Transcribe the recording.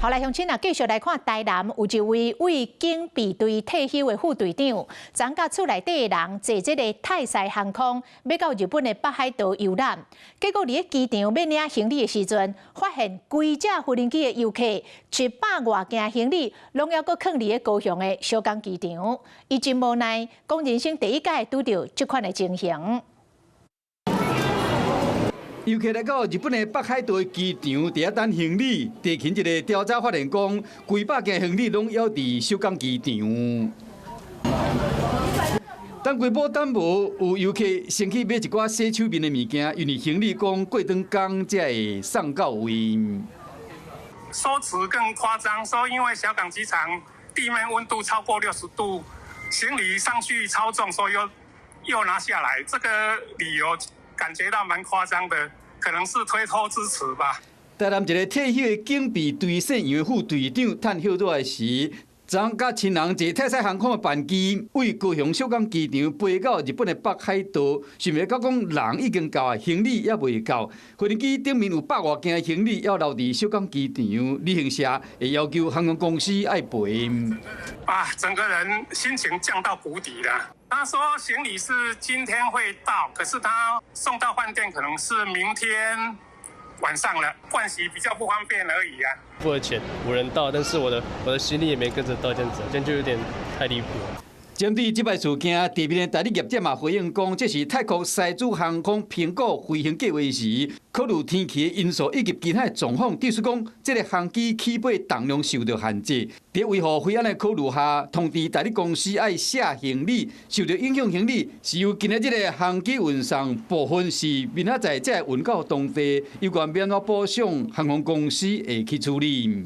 好，來鄉親啊，繼續來看台南有一位為警備隊退休的副隊長，昨甲厝內底的人坐這個泰西航空要到日本的北海道遊覽，結果佇機場要領行李的時陣，發現規架無人機的遊客100外件行李，攏要擱囥佇高雄的小港機場，伊真無奈，講人生第一屆拄到這款的情形。遊客來到日本的北海道機場，佇遐等行李，地勤一個調查發現講，幾百件行李攏還佇小港機場。當規模等無，有遊客先去買一寡洗手面的物件，因為行李講過長工才會送到位。說辭更誇張，說因為小港機場地面溫度超過60度，行李上去超重，所以又拿下來，這個理由感覺到蠻誇張的，可能是推脫之詞吧。台南一個退休的警備隊線員副隊長趁休熱的時，昨甲親人坐泰西航空的班機，為高雄小港機場飛到日本的北海道，想袂到講人已經到，行李也未到，飛機頂面有100外件行李要留佇小港機場，旅行社會要求航空公司愛賠。整個人心情降到谷底了。他說行李是今天會到，可是他送到飯店可能是明天晚上了，盥洗比較不方便而已啊。付了錢，無人到，但是我的行李也沒跟着到，這樣子，這樣就有點太離譜了。針對這擺事件，地面的代理業者嘛回應講，這是泰國西主航空評估飛行計劃時，考慮天氣的因素以及其他的狀況，意思講，這個航機起飛重量受到限制。在維護飛安的考慮下，通知代理公司愛卸行李，受到影響行李是由今日這個航機運送部分是明仔載才運到當地，有關要安怎補償，航空公司會去處理。